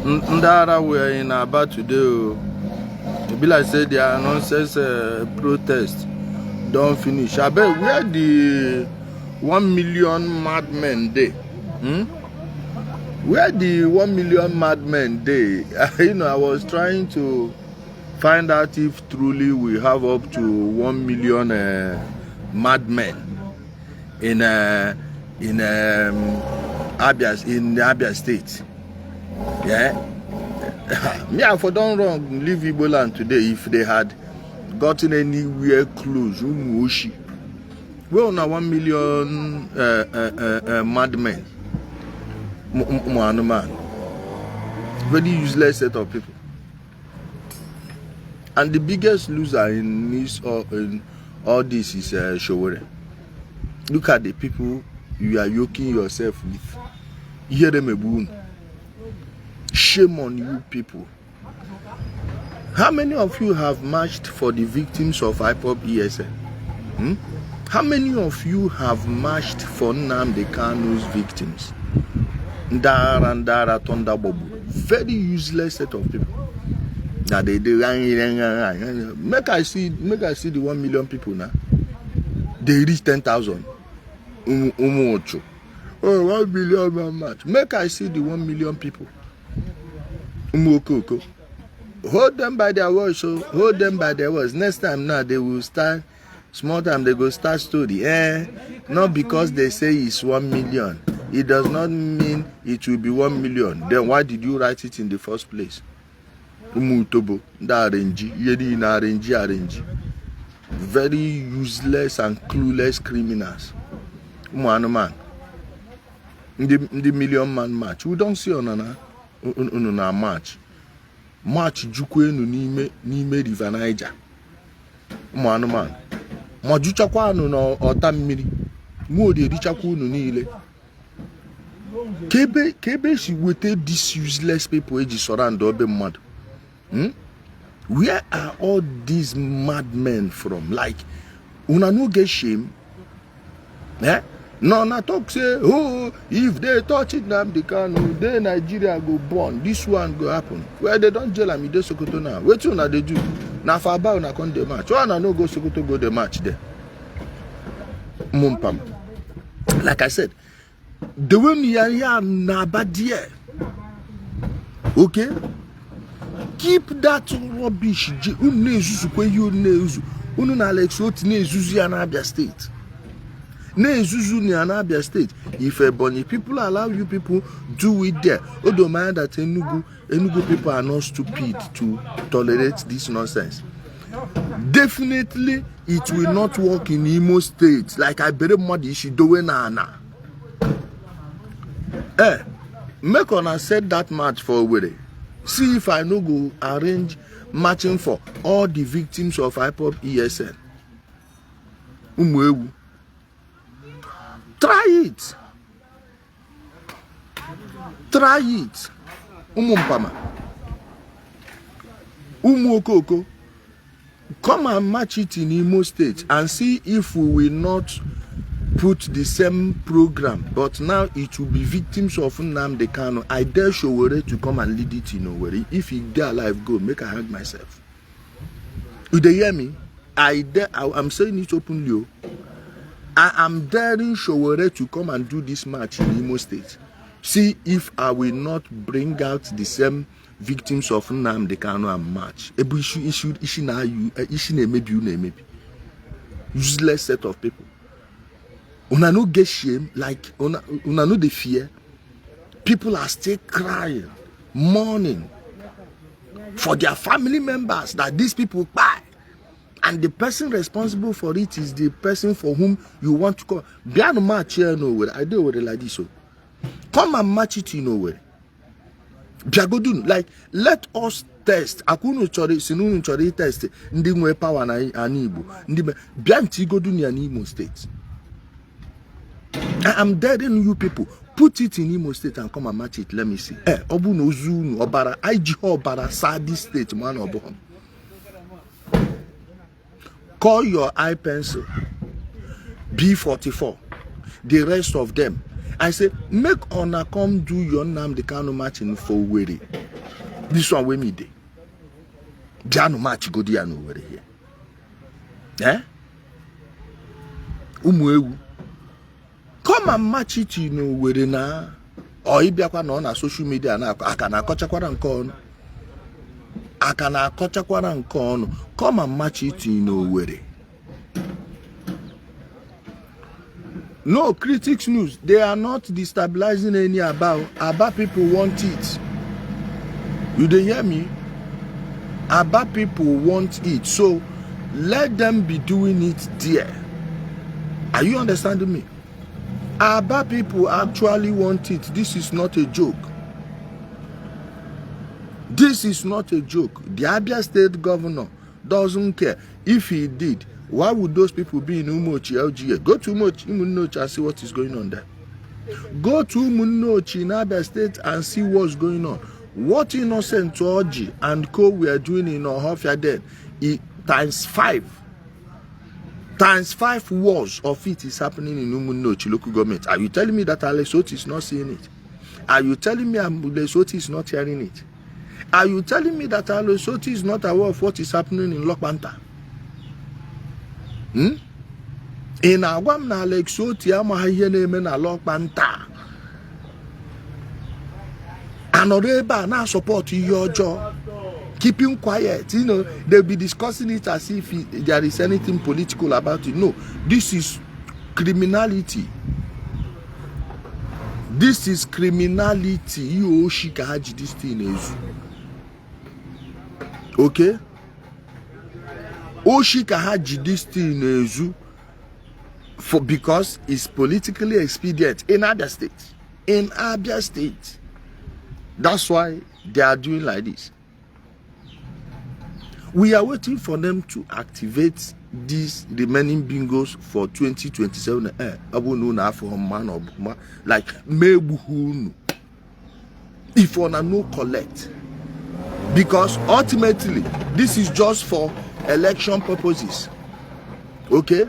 Ndara were in Aba today. Maybe like say their nonsense protest don't finish. I bet where the 1 million madmen day? Where the 1 million madmen day? You know, I was trying to find out if truly we have up to 1 million madmen in Abia State. Yeah. Me, I for don't wrong leave Igbo land today if they had gotten anywhere close. Well, now 1 million madmen. Man. Very useless set of people. And the biggest loser in all this is Showore. Look at the people you are yoking yourself with. Hear them a boom. Shame on you people. How many of you have marched for the victims of IPOB ESN? How many of you have marched for Nnamdi Kanu's victims? Ndara Tondabobu. Very useless set of people. Now they make I see the 1 million people now. They reach 10,000. Oh, 1 million man match. Make I see the 1 million people. Hold them by their words, so hold them by their words. Next time now they will start small time they go start story. Not because they say it's 1 million. It does not mean it will be 1 million. Then why did you write it in the first place? Very useless and clueless criminals. Man. The million man march. We don't see on a march. March jukwenu n'ime River Niger. Man. Majuchakwa no otamiri. Mo de richakwa no niile. Kebe she waited these useless people age surround obe mad. Where are all these madmen from? Like, una no get shame? No, na talk say, oh, if they touch it, Nnamdi Kanu, then Nigeria go burn. This one go happen. Well, they don't jail me, they Sokoto now. What you they do? Na Faba una come the match. Why no go Sokoto go the match there? Mumpam. Like I said, the way me are na bad here. Okay? Keep that rubbish. Unu na Alex Otti na Ezuzu na Abia State. Na Ezuzu na Abia State. If a bunny people allow you people do it there. Oh, don't mind that Enugu people are not stupid to tolerate this nonsense. Definitely, it will not work in Imo State. Like I better muddy she doing na. Make on set that match for Udele. See if I no go arrange matching for all the victims of IPOB ESN. Umuahia. Try it. Try it. Umumpama. Umuokoko. Come and match it in Imo State and see if we will not put the same program, but now it will be victims of Nnamdi Kanu. I dare Showore to come and lead it in Owerri. If he get alive, go make I hang myself. Do they hear me? I'm saying it openly. I am daring Showore to come and do this match in Imo State. See if I will not bring out the same victims of Nnamdi Kanu and match. Maybe. Useless set of people. Una no get shame, like una no the fear. People are still crying, mourning for their family members that these people buy. And the person responsible for it is the person for whom you want to come. Beyond match here nowhere. I do it like this. So come and match it in nowhere. Like let us test. Akunu chori sinunu chori test. Ndi mwe power na anibu. Ndi bianti go do ni Imo State. I am daring you people. Put it in Imo State and come and match it. Let me see. Obu no zunu obara. IG obara Sadi State man obohom. Call your eye pencil. B44. the rest of them. I say, make honor come do your Nnamdi Kanu marching for Owerri. This one with me day. Janu march go there no Owerri here. Eh? Umuahia. Come and match it in Owerri na. Or if you are on social media na akana kochakwara nkono. Akana kochakwara nkono. Come and match it in Owerri. No, critics news, they are not destabilizing any Aba people want it. You dey hear me? Aba people want it. So let them be doing it there. Are you understanding me? Aba people actually want it. This is not a joke. This is not a joke. The Abia State governor doesn't care. If he did, why would those people be in Umuahia, LGA? Go to Umuahia and see what is going on there. Go to Umuahia in Abia State and see what's going on. What Innocent Otti and co were doing in Umuahia then, times 5. Times 5 wars of it is happening in Umuahia local government. Are you telling me that Alex Otti is not seeing it? Are you telling me Alex Otti is not hearing it? Are you telling me that Alex Otti is not aware of what is happening in Lokpanta? In Agwam na Alex Otti amaghị na-eme na Lokpanta. Anoreba na support ihe ọjọọ. Keeping quiet, you know, they'll be discussing it as if there is anything political about it. No, this is criminality. This is criminality. You Oshika Haji this thing is. Okay? Oshika Haji this thing is for because it's politically expedient in Abia State. In Abia State. That's why they are doing like this. We are waiting for them to activate these remaining bingos for 2027. Like Mebuhunu. If one no collect. Because ultimately, this is just for election purposes. Okay?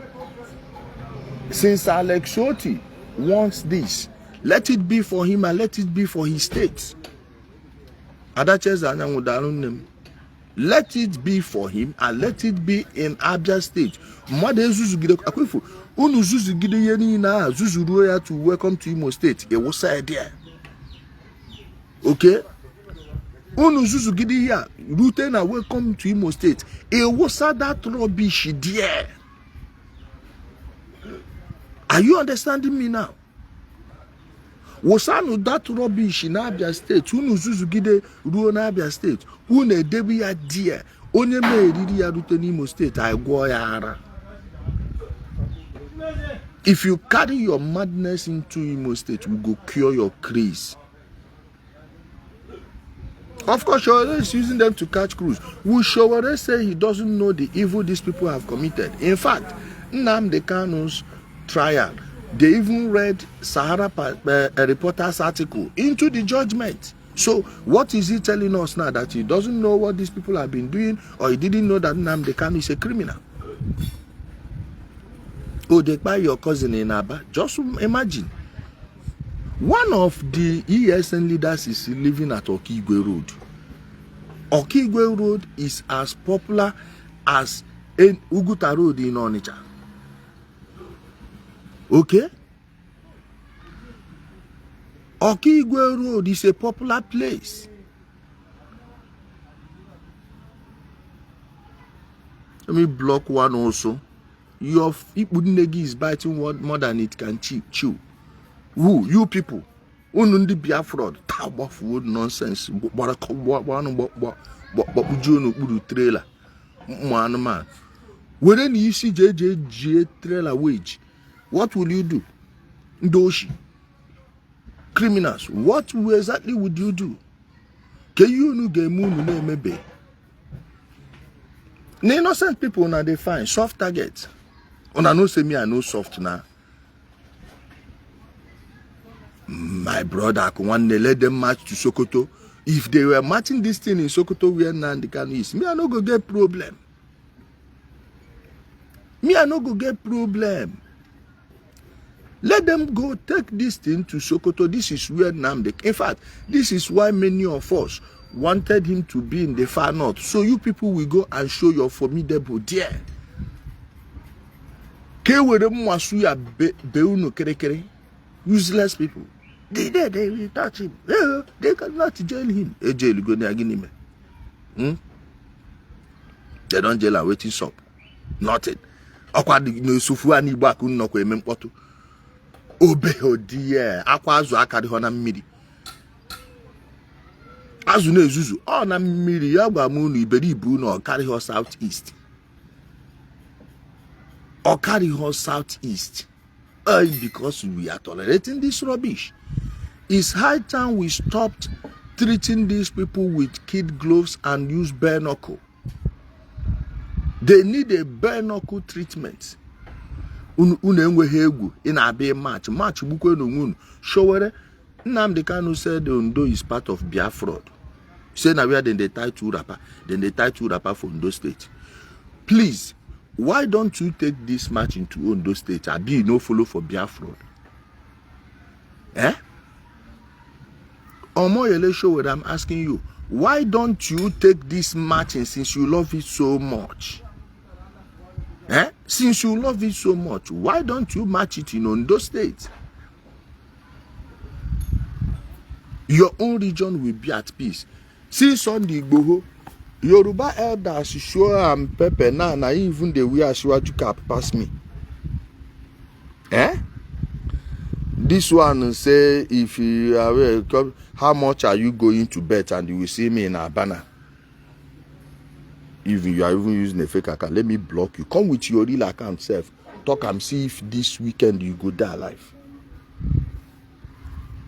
Since Alex Otti wants this, let it be for him and let it be for his state. Let it be for him and let it be in Abia State. To welcome to Imo State. It was said there. Okay? Unuzuzu gidi here, routine and welcome to Imo State. It was that rubbish there. Are you understanding me now? Wasanu that rubbish in Abia State. Unuzuzu gidi ruo na Abia State. Une debi ya dear. Onye me ridi ya routine Imo State. I go yara. If you carry your madness into Imo State, we go cure your craze. Of course, Showore is using them to catch crews. Will Showore say he doesn't know the evil these people have committed? In fact, Nnamdi Kanu's trial, they even read Sahara Reporter's article into the judgment. So, what is he telling us now? That he doesn't know what these people have been doing, or he didn't know that Nnamdi Kanu is a criminal? Oh, they buy your cousin in Aba. Just imagine. One of the ESN leaders is living at Okigwe Road. Okigwe Road is as popular as Uguta Road in Onitsha. Okay? Okigwe Road is a popular place. Let me block one also. Your Ipudinegi is biting more than it can chew. Who? You people. Unundi Biafra. Tab of wood nonsense. But trailer. Man. When you see JJJ trailer wage, what will you do? Ndoshi. Criminals. What exactly would you do? Can you no get moon maybe? The innocent people now they find soft targets. Una no say me I know soft now. My brother, I want to let them march to Sokoto. If they were marching this thing in Sokoto where Nnamdi Kanu is, me I no go get problem. Me I no go get problem. Let them go take this thing to Sokoto. This is where Nnamdi. In fact, this is why many of us wanted him to be in the far north. So you people will go and show your formidable there. Useless people. They will touch him. They cannot jail him. Jail go near him. They don't jail and waiting shop. Nothing. Okwadi no sufu ani igbo akun no kwa eme mkpọtụ. Obe odie akwa azu aka dị ho na mmiri. Azu na ezuzu ọ na mmiri ya gwa mu nu iberibu na ọ carry ho south east. Or carry her southeast. Because we are tolerating this rubbish. It's high time we stopped treating these people with kid gloves and use bare knuckle. They need a bare knuckle treatment. In Abia March bukwe no ngunu. Showere Nnamdi Kanu said Ondo is part of Biafra. Say na where then they tie two rapper. Then they tie two rapper for Ondo State. Please. Why don't you take this match into Ondo State? Abi no follow for Biafra. Omoyele show what I'm asking you. Why don't you take this match since you love it so much? Since you love it so much, why don't you match it in Ondo State? Your own region will be at peace. Since Sunday Igboho, Yoruba elders show and pepper now even the way Ashwaju cap pass me. This one say if you are how much are you going to bet and you will see me in a banner. If you are even using a fake account, let me block you. Come with your real account self. Talk and see if this weekend you go die alive.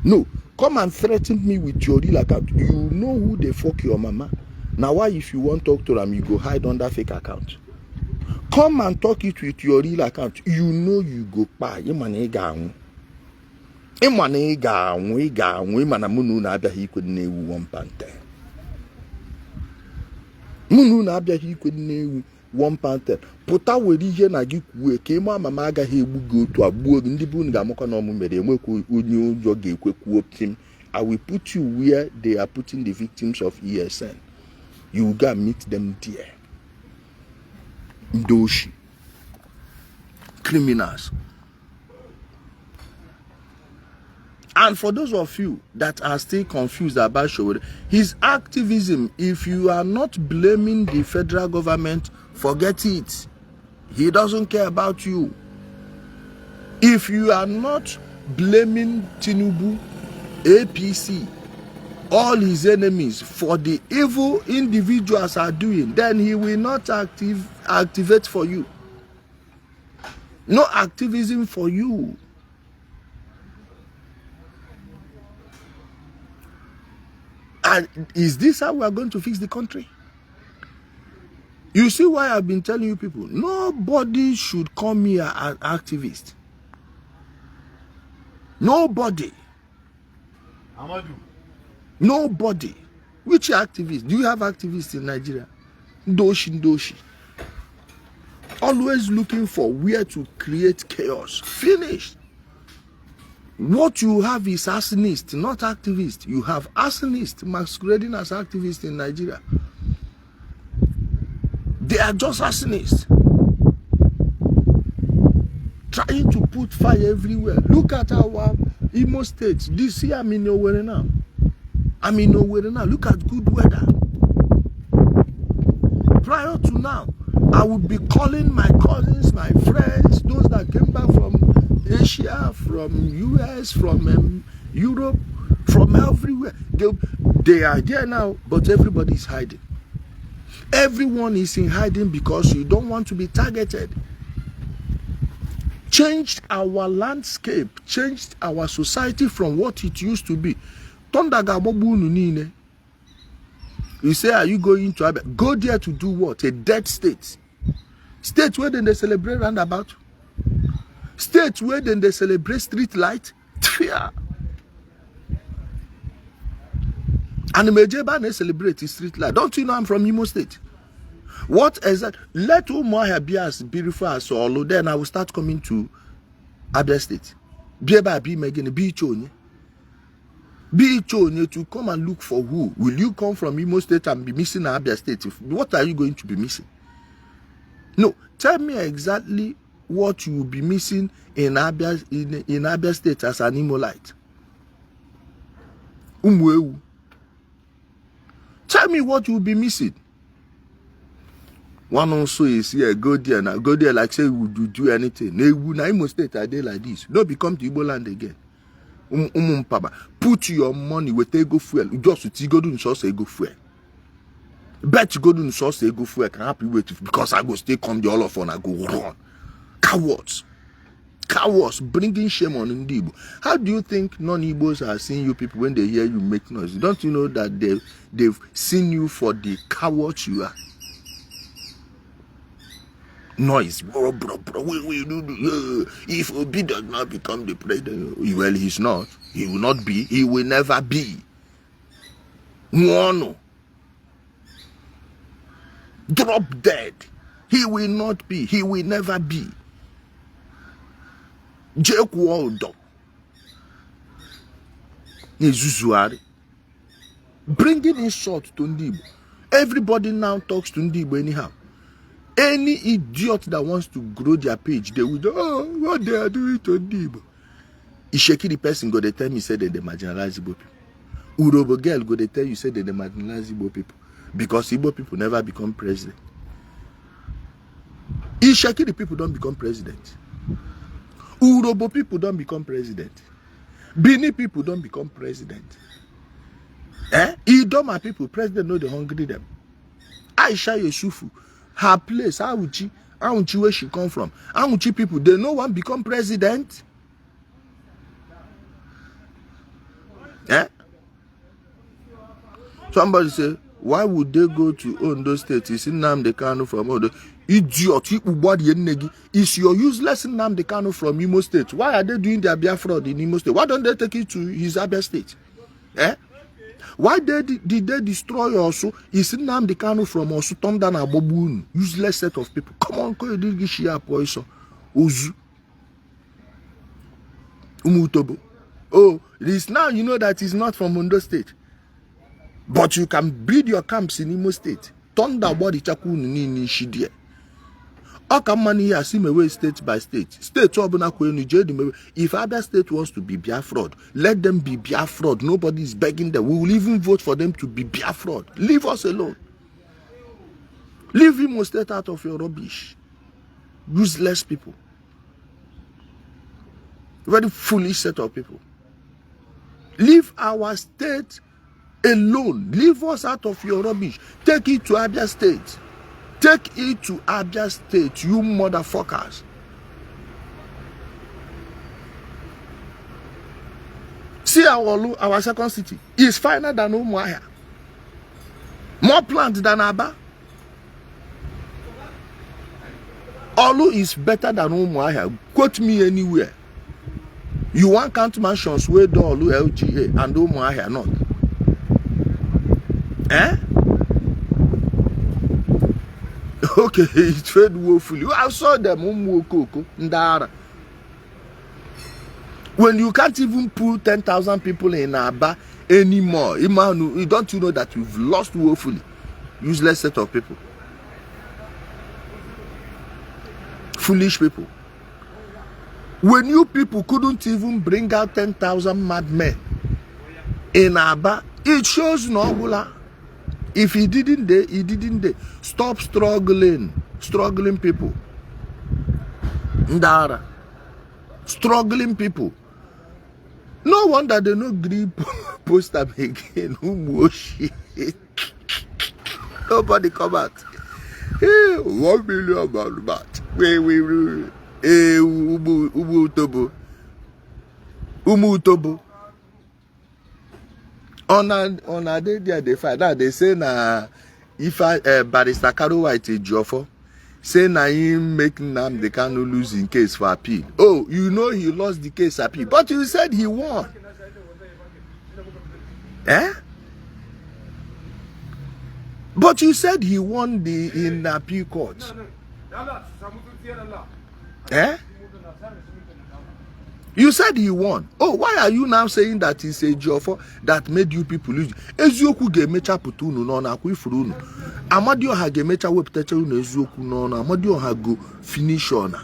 No, come and threaten me with your real account. You know who the fuck your mama. Now why if you want to talk to them, you go hide under fake account. Come and talk it with your real account. You know you go buy. One panther. Pota wedi je na gikwe ke ma mama agaghị egbugo otu agbuo ndị bụ nga amaka na ọmụ mere enwekwu onye ụjọ ga-ekwekwu optim. I will put you where they are putting the victims of ESN. You will go and meet them there. Ndoshi. Criminals. And for those of you that are still confused about Showore, his activism, if you are not blaming the federal government, forget it. He doesn't care about you. If you are not blaming Tinubu, APC, all his enemies for the evil individuals are doing, then he will not activate for you. No activism for you. And is this how we are going to fix the country? You see why I've been telling you people, nobody should come here as activist. Nobody. Amadou. Nobody. Which activist? Do you have activists in Nigeria? Ndoshi. Always looking for where to create chaos. Finished. What you have is arsonists, not activists. You have arsonists masquerading as activists in Nigeria. They are just arsonists. Trying to put fire everywhere. Look at our Imo State. This year I'm in Owerri now. Look at good weather. Prior to now, I would be calling my cousins, my friends, those that came back from Asia, from US, from Europe, from everywhere. They are there now, but everybody is hiding. Everyone is in hiding because you don't want to be targeted. Changed our landscape, changed our society from what it used to be. You say, are you going to Abia? Go there to do what? A dead state. State where then they celebrate roundabout. State where then they celebrate street light. And Mejeba they celebrate street light. Don't you know I'm from Imo State? What is that? Let Umuahia be as beautiful as Olo, then I will start coming to Abia State. Be Megan, be Chonye. Be Chonye to come and look for who? Will you come from Imo State and be missing Abia State? What are you going to be missing? No, tell me exactly what you will be missing in Abia State as an Imolite. Tell me what you will be missing. One also is here, go there now, go there like say would you do anything? Na Imo State are they like this? No, become to Igbo land again. Put your money with ego fuel. Just to go do source ego fuel. Bet you go do source ego fuel can happy with because I go stay come the all of on I go run. Cowards. Cowards bringing shame on Ndibo. How do you think non-Igbos are seeing you people when they hear you make noise? Don't you know that they've seen you for the cowards you are? Noise, bro. If Obi does not become the president, well, he's not. He will not be. He will never be. No. Drop dead. He will not be. He will never be. Jake Waldo. Bringing insult to Ndibo. Everybody now talks to Ndibo anyhow. Any idiot that wants to grow their page, they will do, oh, what they are doing to Ndibo. Isheki the person go, they tell me, say that they marginalize Igbo people. Urobo girl go, they tell you, say that they marginalize Igbo people. Because Igbo people never become president. Isheki the people don't become president. Urobo people don't become president. Bini people don't become president. Idoma people, president know they hungry them. Aisha Yusufu. Her place, Awuchi where she come from. Awuchi people, they no one become president. Somebody say, why would they go to Ondo State? Is Nnamdi Kanu from Ondo? Idiot, is your useless Nnamdi Kanu from Imo State? Why are they doing their Biafra in Imo State? Why don't they take it to his Abia State? Why did they destroy also? Is Nnamdi Kanu from also Tonda na Bobun? Useless set of people. Come on, go ahead and share poison. Ozu. Umutobo. Oh, it is now you know that he's not from Ondo State. But you can build your camps in Imo State. Tonda body chaku ni shidie. Okamani here see me way state by state. State if Abia State wants to be Biafra, let them be Biafra. Nobody is begging them. We will even vote for them to be Biafra. Leave us alone. Leave Imo State out of your rubbish. Useless people. Very foolish set of people. Leave our state alone. Leave us out of your rubbish. Take it to Abia State. Take it to Abia State, you motherfuckers. See our second city is finer than Umuahia. More planned than Aba. Olu is better than Umuahia. Quote me anywhere. You want count mansions where do Olu LGA and Umuahia not? Okay, it's fed woefully. I saw them Ndara. When you can't even put 10,000 people in Aba anymore, Imanu, don't you know that you've lost woefully? Useless set of people. Foolish people. When you people couldn't even bring out 10,000 madmen in Aba, it shows no. If he didn't they, he didn't they. Stop struggling. Struggling people. Ndara. Struggling people. No wonder they no grip post them again. Shit. Nobody come out. Hey, 1 million baht. Hey, Umutobo. On a day they fight. Now they say na if Barrister Karo White Jofo say na him making Nnamdi Kanu lose in case for appeal. Oh, you know he lost the case appeal, but you said he won. But you said he won in the appeal court. You said he won. Oh, why are you now saying that it's a Jofo that made you people lose? Ezioku gemecha putunu no na kwifuru. Amadioha gemecha weptecha unu ezioku no na Amadioha go finish on.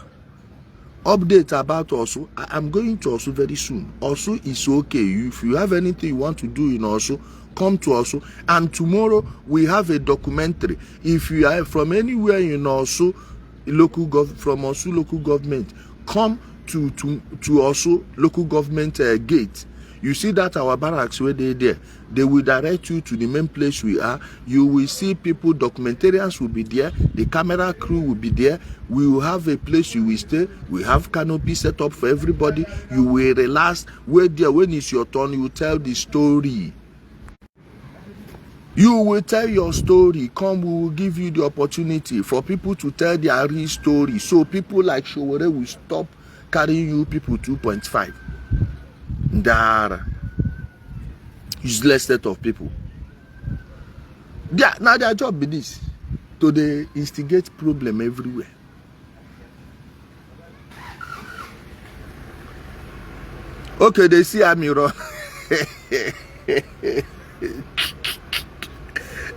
Update about Osu. I'm going to Osu very soon. Osu is okay. If you have anything you want to do in Osu, come to Osu. And tomorrow we have a documentary. If you are from anywhere in Osu, from Osu local government, come to also local government gate. You see that our barracks where they there, they will direct you to the main place we are. You will see people, documentarians will be there, the camera crew will be there. We will have a place you will stay. We have canopy set up for everybody. You will relax. Wait there, when it's your turn, you will tell the story. You will tell your story. Come, we will give you the opportunity for people to tell their real story. So people like Showore will stop carrying you people 2.5. There useless set of people. Now their job be this, to they instigate problem everywhere. Okay, they see I'm run.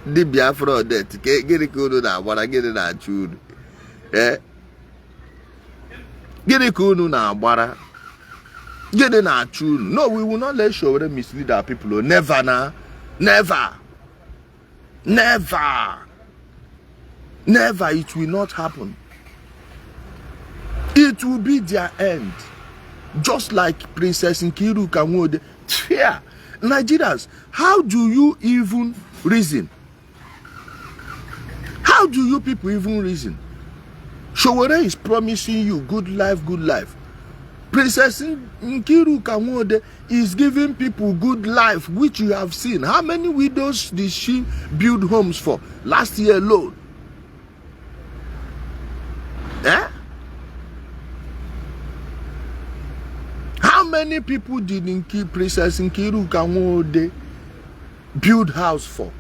The Biafra that get it cool now, but I get it at chud. Eh? Get it cool now, but get it at chud. No, we will not let Showore mislead our people. Never, nah. Never. Never. Never. It will not happen. It will be their end. Just like Princess Nkiru Kanwode. Yeah. Nigerians, how do you even reason? How do you people even reason? Showore is promising you good life, good life. Princess Nkiru Kanwode is giving people good life, which you have seen. How many widows did she build homes for last year alone? Eh? How many people did Princess Nkiru Kanwode build house for?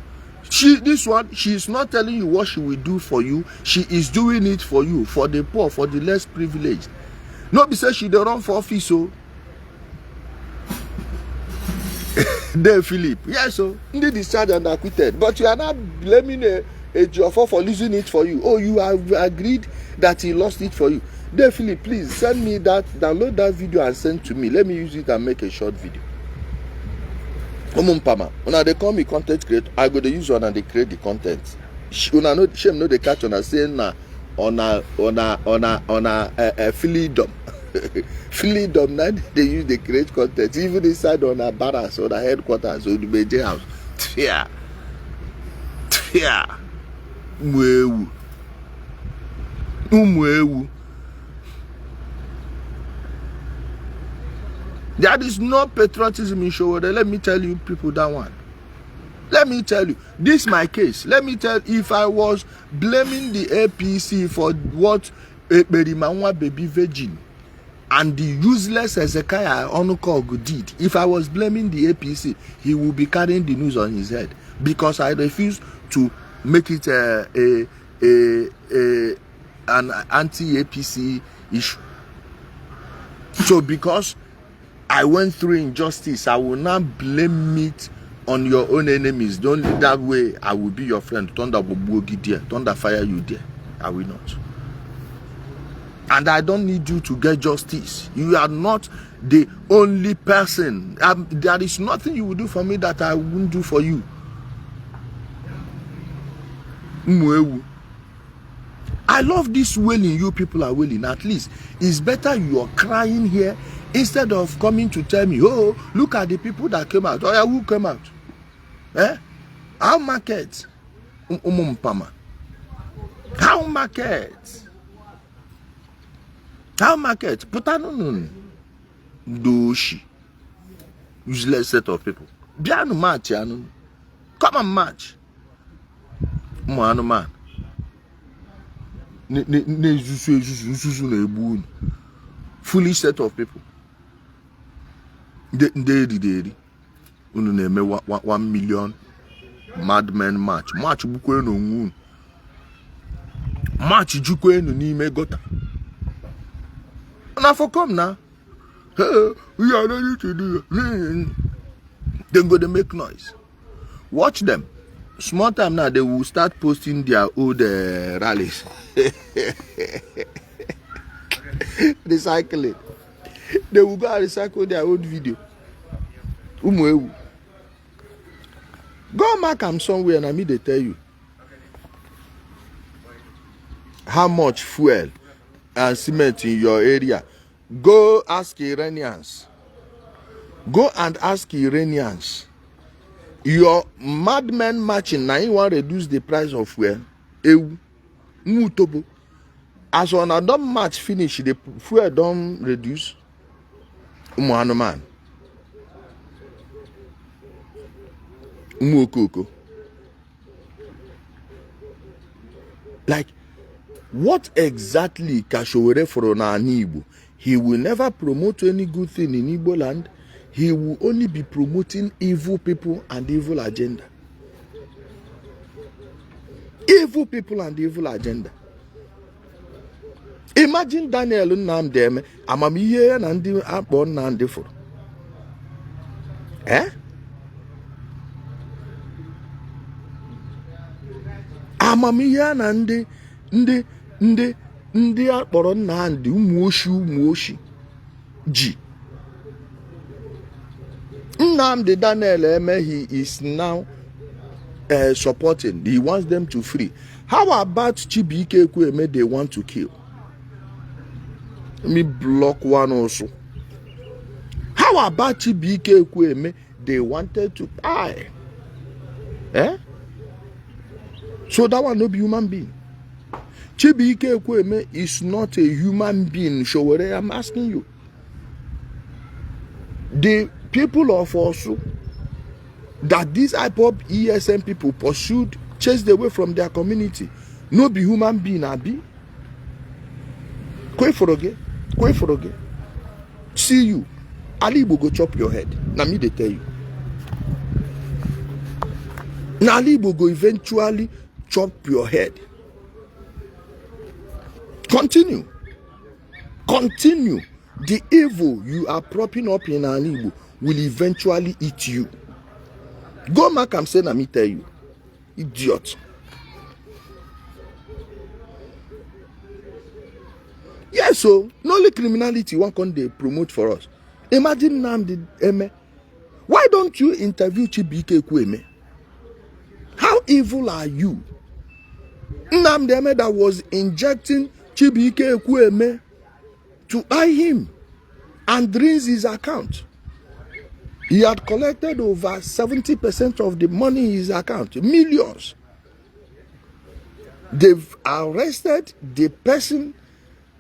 She is not telling you what she will do for you. She is doing it for you, for the poor, for the less privileged. No, be say she don't run for office, so. Then Philip, yes, so they discharged and acquitted. But you are not blaming a Jofo for losing it for you. Oh, you have agreed that he lost it for you. Then Philip, please send me that, download that video and send to me. Let me use it and make a short video. When they call me content creator, I go to use one and they create the content. Shame no they catch on a saying on a freedom. Freedom now they use the create content even inside on a barracks or the headquarters or the major house. Yeah. There is no patriotism in Showore. Let me tell you people that one. Let me tell you. This is my case. Let me tell you, if I was blaming the APC for what Berimanwa baby virgin and the useless Ezekiah Onukog did, if I was blaming the APC, he will be carrying the news on his head because I refuse to make it an anti-APC issue. So because I went through injustice, I will not blame it on your own enemies. Don't that way I will be your friend. Thunder fire you there. I will not. And I don't need you to get justice. You are not the only person. There is nothing you will do for me that I won't do for you. I love this wailing you people are wailing. At least it's better you are crying here instead of coming to tell me, oh, look at the people that came out. Oh, yeah, who came out? Eh? How market? How market? How market? Putanun. Doshi. Useless set of people. Bianu match, Yanu. Come and match. Manu man. Foolish set of people. They 1 million madmen match. Match bukwenu ngun. Match jukwenu ni me gota. Now for come now. Hey, we are ready to do it. Then go to make noise. Watch them. Small time now, they will start posting their old rallies. Recycling. They will go and recycle their old video. Umuahia. Go mark them somewhere and I mean they tell you how much fuel and cement in your area. Go ask Iranians. Go and ask Iranians. Your madmen marching now, you want to reduce the price of fuel. As on a don't match finish, the fuel don't reduce. Man. Like, what exactly Kashowere for Igbo? He will never promote any good thing in Igbo land. He will only be promoting evil people and evil agenda. Evil people and evil agenda. Imagine Daniel Nnamdi amamihe na ndị akpọ Nnamdi for. Amamihe na ndị akpọrọ Nnamdi ụmụ oshi ji. Nnamdi Daniel he is now supporting. He wants them to free. How about Chibuike Ekwueme they want to kill? Let me block one also. How about Chibuike Ekwueme they wanted to buy? So that one no be human being. Chibuike Ekwueme is not a human being. Showore, I'm asking you. The people of Osu that these IPOB ESM people pursued, chased away from their community, no be human being, abi. Kwe foroge. See you. Ali Igbo go chop your head. Now me they tell you. Now Ali Igbo go eventually chop your head. Continue. The evil you are propping up in Ali Igbo will eventually eat you. Go back and say, let me tell you. Idiot. Yes, so no only criminality one can they promote for us. Imagine Nnamdi. Why don't you interview Chibuike Ekwueme? How evil are you? Nnamdi that was injecting Chibuike Ekwueme to buy him and drains his account. He had collected over 70% of the money in his account, millions. They've arrested the person,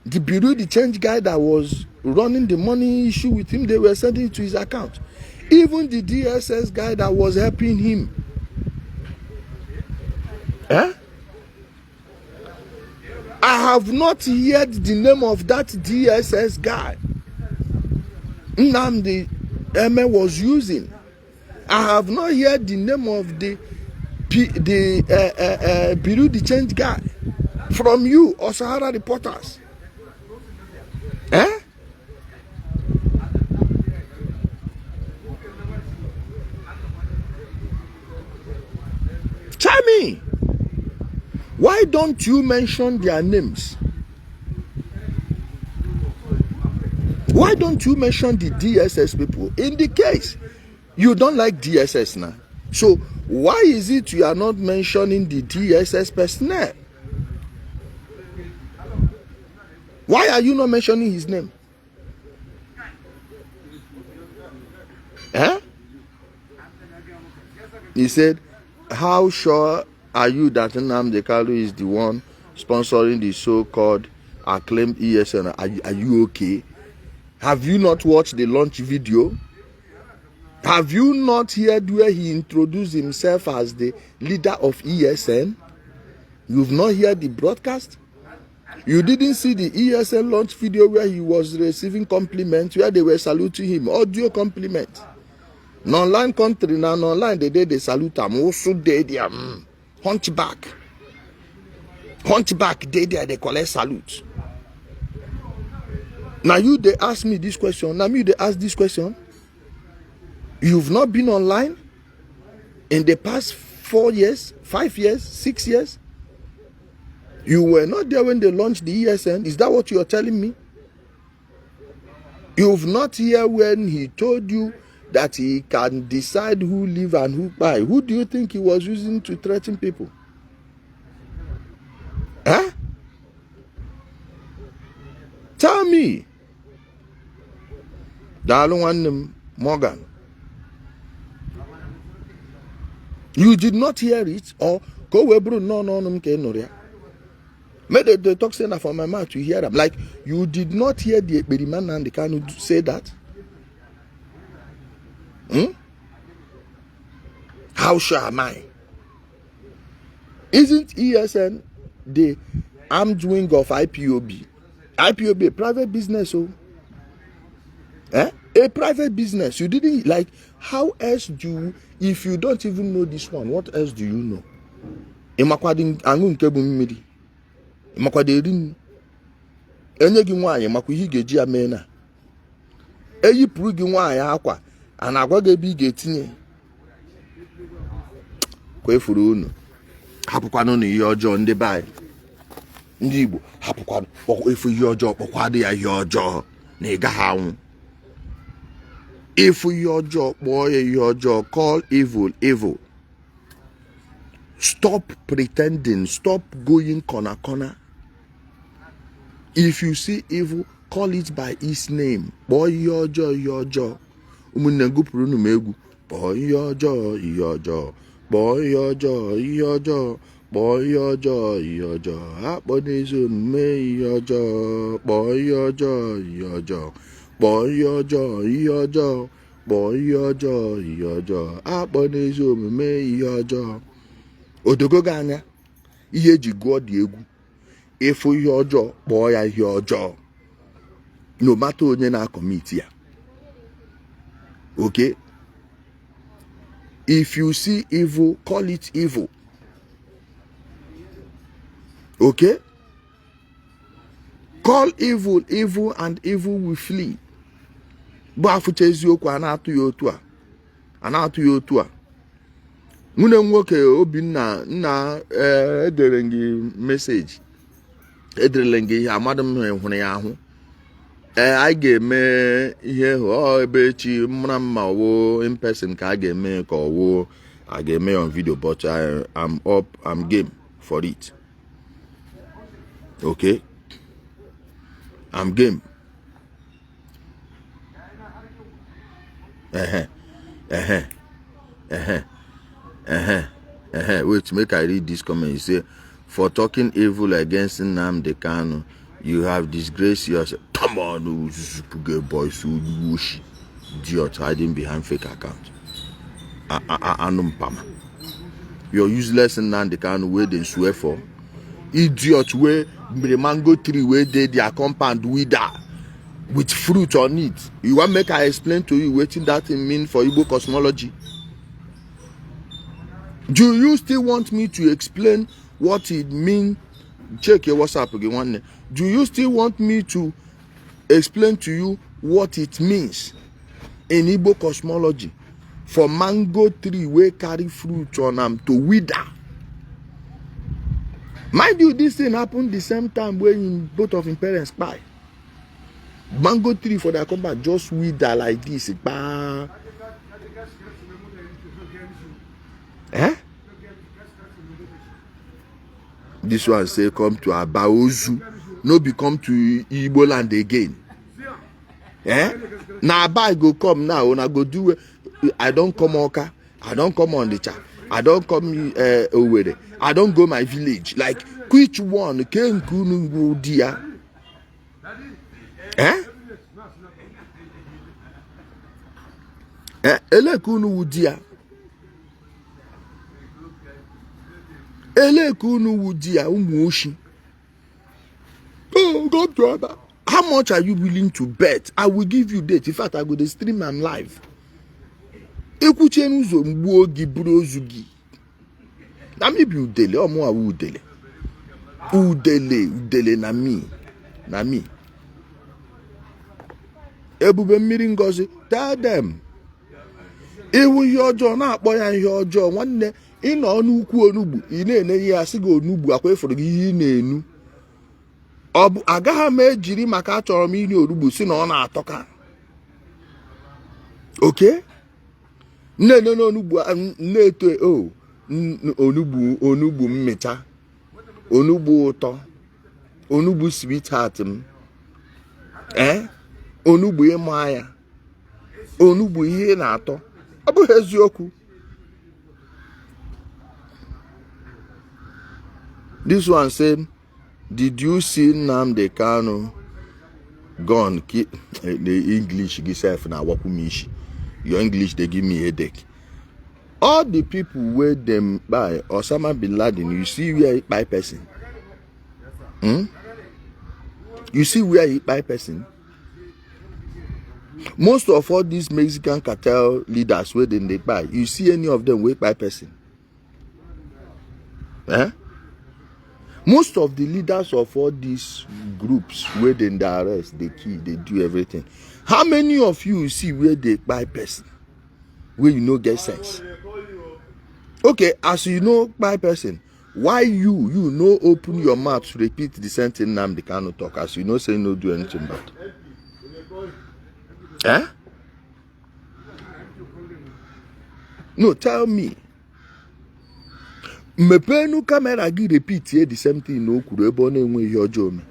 the bureau de change guy that was running the money issue with him. They were sending it to his account. Even the DSS guy that was helping him. I have not heard the name of that DSS guy Nnamdi was using. I have not heard the name of the bureau de change guy from you or Sahara reporters. Tell me, why don't you mention their names? Why don't you mention the DSS people? In the case, you don't like DSS now. So why is it you are not mentioning the DSS personnel? Why are you not mentioning his name? He said, how sure are you that Nnamdi Kanu is the one sponsoring the so-called acclaimed ESN? Are you okay? Have you not watched the launch video? Have you not heard where he introduced himself as the leader of ESN? You've not heard the broadcast? You didn't see the ESN launch video where he was receiving compliments, where they were saluting him, audio compliments. Non-online country, now online they salute him. Also they hunchback, they collect salute. Now you they ask me this question. Now me they ask this question. You've not been online in the past 4 years, 5 years, 6 years. You were not there when they launched the ESN. Is that what you are telling me? You've not here when he told you that he can decide who live and who buy. Who do you think he was using to threaten people? Huh? Tell me. Morgan. You did not hear it, or go webro no. Made the talk sender from my mouth to hear them. Like you did not hear the Mazi Nnamdi Kanu say that. How sure am I? Isn't ESN the armed wing of IPOB? IPOB, a private business, oh. A private business. You didn't like. How else do you, if you don't even know this one, what else do you know? Enye gị nwaanyị makwa ihe ga-eji ya mee na eyipụrụ gị nwaanyị akwa a na-agwa gị ebe ị ga-etinye kwefuru unu hapụkwanụ na ihe ọjọọ ndị be anyị ndị Igbo hapụkwanụ efu ihe ọjọọ kpọkwadụ ya ihe ọjọọ na ị gaghị anwụ efu ihe ọjọọ kpọọ ya ihe ọjọọ. Call evil evil. Stop pretending. Stop going corner. If you see evil, call it by its name. Boy, your jaw. Umunengupuru numegu. Boy, your jaw. Boy, your jaw. Boy, your jaw. Haponezu me your jaw. Boy, your jaw. Boy, your jaw. Boy, your jaw. Haponezu me your jaw. Odogo ganya. Ihe ji gụọ dị egwu. Efu ihe ọjọọ kpọọ ya ihe ọjọọ. No matter onye na-commit ya. Okay? If you see evil, call it evil. Okay? Call evil evil and evil will flee. Bụ afụcha eziokwu a na-atụ ya otu a. Nwunye nwoke Obinna nna edere gị message. Edere gị ihe amadụ m hụrụ ya ahụ. I ga-eme ihe ebe echi mara mma ọwụ in person ka a ga-eme ka ọwụ a ga-eme on video, but I'm game for it. Okay? I'm game. Wait, make I read this comment. You say, for talking evil against Nnamdi Kanu, you have disgraced yourself. Come on, boys, idiot hiding behind fake account. You're useless Nnamdi Kanu where they swear for. Idiot where the mango tree where they their compound wither with fruit on it. You want make I explain to you what that mean for Igbo cosmology? Do you still want me to explain what it means? Check your WhatsApp again. Do you still want me to explain to you what it means in Igbo cosmology for mango tree where carry fruit on them to wither? Mind you, this thing happened the same time when both of his parents died. Mango tree for their combat just wither like this. Eh? This one say come to Abaozu, no be come to Igbo land again. Eh? Now Aba go come now, and I go do. I don't come Oka, I don't come on the chat, I don't come Owerri, I don't go my village. Like which one can Kunu go dia? Eh? Ele Kunu dia. Ele Kunu wudia umuoshi. Oh God, brother. How much are you willing to bet? I will give you date. In fact, I go to stream am live. Ekuchenu zo mgbuo gi brozu gi. Na me bi Udele, omo awu Udele. Udele na me. Ebube mmiri ngozi, tell them. Iwu ihe ọjọọ na-akpọ ya ihe ọjọọ nwanne ịnọ n'ukwu onugbu ị na-enye ya asị gị onugbu akwa ifuru gị ihe ị na-enu. Ọ bụ agaghị m ejiri maka achọrọ m iri orugbu si na ọ na-atọka. Okay? Nne onugbu na-eto onugbu mmecha. Onugbu ụtọ. Onugbu sweetheart m. Onugbu ịma ya. Onugbu ihe na-atọ. Ọ bụ eziokwu. This one said, did you see Nnamdi Kanu gone? The English yourself now wakumishi. Your English they give me a headache. All the people where them by Osama bin Laden, you see where he by person. You see where he by person. Most of all these Mexican cartel leaders where they buy, you see any of them wait by person? Most of the leaders of all these groups where they arrest, they kill, they do everything. How many of you see where they buy person? Where you know get sense? Okay, as you know by person, why you know open your mouth to repeat the same thing Nnamdi Kanu talk as you know say no do anything bad? No, tell me. Mepenu camera gi repeat here the same thing no kwuru ebe ọ na-enwe ihe ọjọọ me.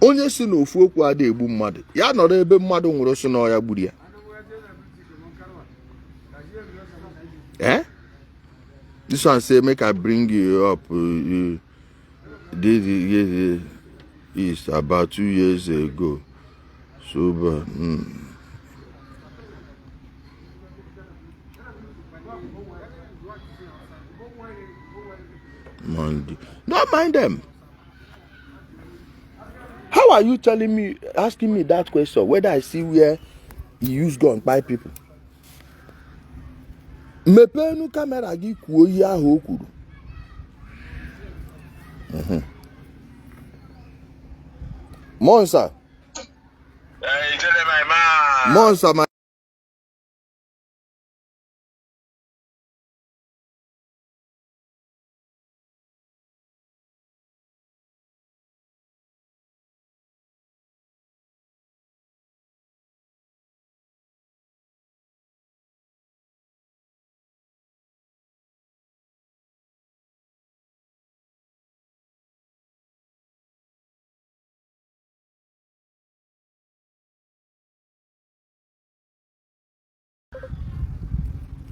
Onye si na ofu okwu ada egbu mmadụ ya nọrọ ebe mmadụ nwụrụ si na ọya gburu ya. This one say make I bring you up. This is about 2 years ago. So Monday. Don't mind them. How are you telling me, asking me that question? Whether I see where he used gun by people? Mepenu camera gi kwuo ihe ahụ o kwuru. Monsa. Ijele my man. Monsa my.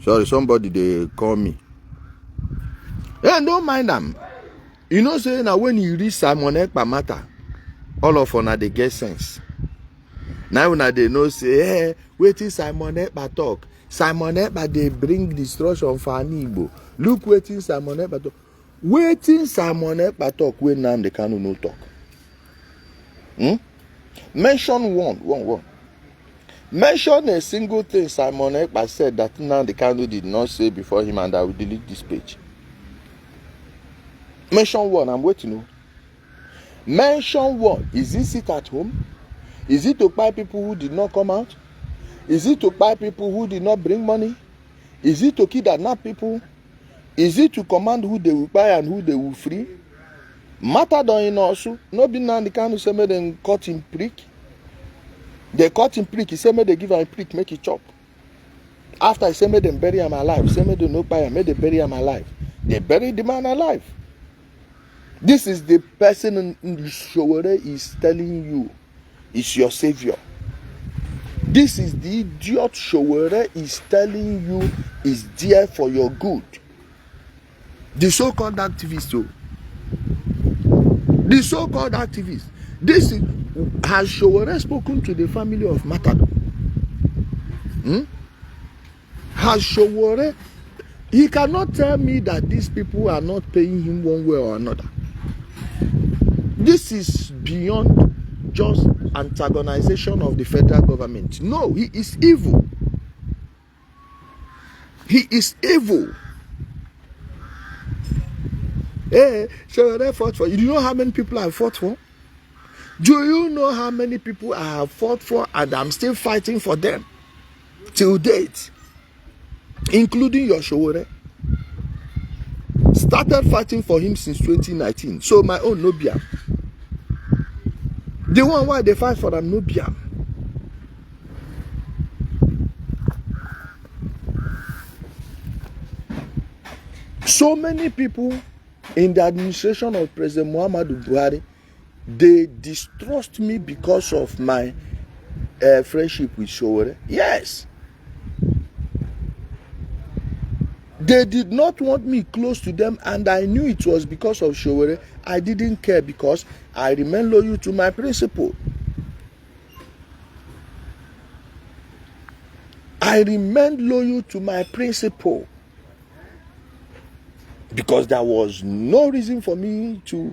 Sorry, somebody they call me. Yeah, don't mind them. You know, say now when you read Simon Ekpa matter, all of una they get sense. Now when they know say, hey, wait till Simon Ekpa talk. Simon Ekpa they bring destruction for Igbo. Look waiting Simon Ekpa talk. Waiting Simon Ekpa talk when Nnamdi Kanu no talk. Mention one. Mention a single thing Simon Ekpa said that Nnamdi Kanu did not say before him, and I will delete this page. Mention one, I'm waiting. Mention one. Is it sit at home? Is it to buy people who did not come out? Is it to buy people who did not bring money? Is it to kidnap people? Is it to command who they will buy and who they will free? Matter don't in also. No be Nnamdi Kanu say me them cut him prick. They cut him prick. He said, "May they give him a prick, make it chop." After he said, "May them bury him alive." He said, "May they no buy him, may they bury him alive." They buried the man alive. This is the person Showore is telling you is your savior. This is the idiot Showore is telling you is there for your good. The so-called activists, the so-called activists. This is, has Showore spoken to the family of Matado? Has Showore? He cannot tell me that these people are not paying him one way or another. This is beyond just antagonization of the federal government. No, he is evil. He is evil. Hey, Showore fought for you. Do you know how many people I fought for? Do you know how many people I have fought for and I'm still fighting for them till date? Including your Showore. Started fighting for him since 2019. So my own Nobiam. The one why they fight for them Nobiam. So many people in the administration of President Muhammadu Buhari, they distrust me because of my friendship with Showore. Yes. They did not want me close to them, and I knew it was because of Showore. I didn't care because I remain loyal to my principle. I remained loyal to my principle because there was no reason for me to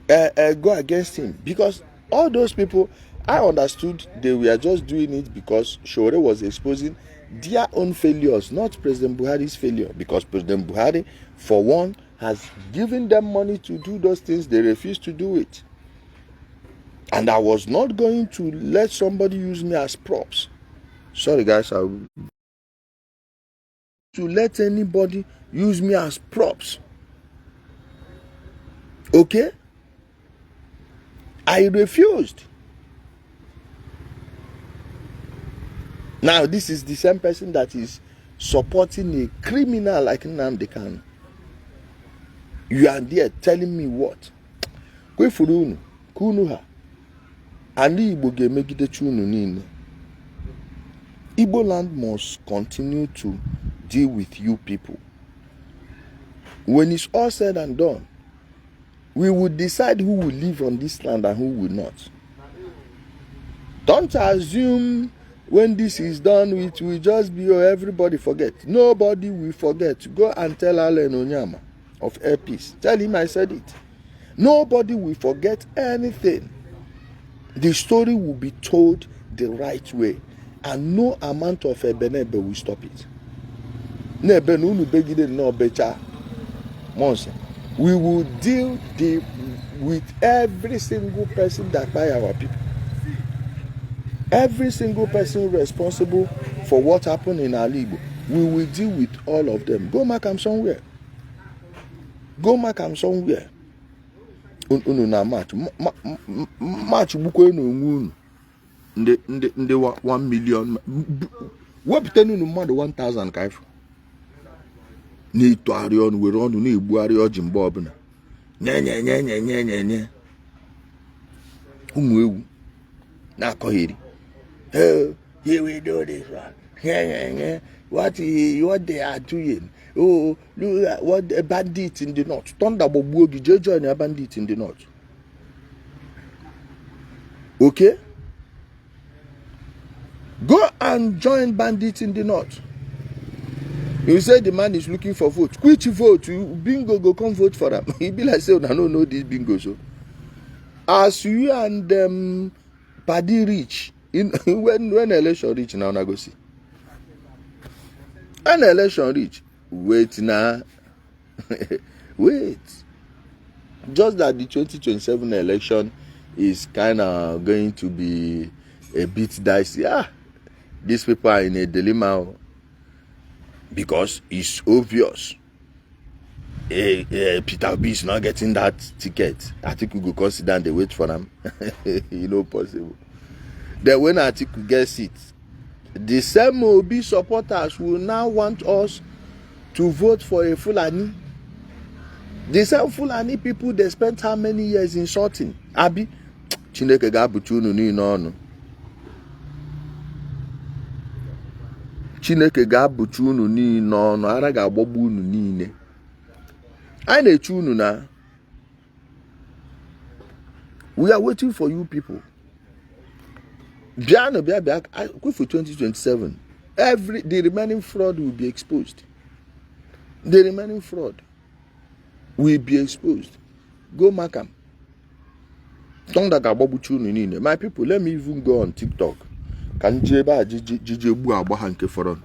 go against him. Because all those people, I understood they were just doing it because Showore was exposing their own failures, not President Buhari's failure. Because President Buhari, for one, has given them money to do those things. They refused to do it. And I was not going to let somebody use me as props. Sorry guys, to let anybody use me as props. Okay? I refused. Now, this is the same person that is supporting a criminal like Nnamdi Kanu. You are there telling me what? Kwe furunu, kunu ha. Ani Igbo ga-emegide chunu niile. Igbo land must continue to deal with you people. When it's all said and done, we will decide who will live on this land and who will not. Don't assume when this is done, it will just be, oh, everybody forget. Nobody will forget. Go and tell Allen Onyama of Air Peace. Tell him I said it. Nobody will forget anything. The story will be told the right way. And no amount of ebenebe will stop it. We will deal with every single person that buy our people. Every single person responsible for what happened in Alibo, we will deal with all of them. Go mark them somewhere. Go mark them somewhere. Na match buko no nde 1 million. What pretend no more than 1,000 kaif. Ni to arion we run ni igbu ario jimbo obuna. Nye. Umu ewu na akohiri. Oh, here we do this one. What they are doing? Oh, look at what a bandit in the north. Thunder Bobuogi Jojo and a bandit in the north. Okay? Go and join bandits in the north. You say the man is looking for vote. Which vote? You bingo go come vote for him. He be like say, I don't know this bingo so. As you and Paddy reach. When election reach now, I go see. When election reach, wait now. Wait. Just that the 2027 election is kind of going to be a bit dicey. These people are in a dilemma because it's obvious. Peter Obi is not getting that ticket. I think we go consider and they wait for them. Possible. Then when Atiku gets it, the same Obi supporters will now want us to vote for a Fulani. The same Fulani people, they spent how many years insulting? Abi, Chineke ga-abụchunu niile ọnụ. Chineke ga-abụchunu niile ọnụ. Ara ga-agbagbu unu niile. I na-echu unu na. We are waiting for you people. Bia for 2027. The remaining fraud will be exposed. The remaining fraud will be exposed. Go mark them. My people, let me even go on TikTok. Can Jeba Jiji Agbaha nke foron.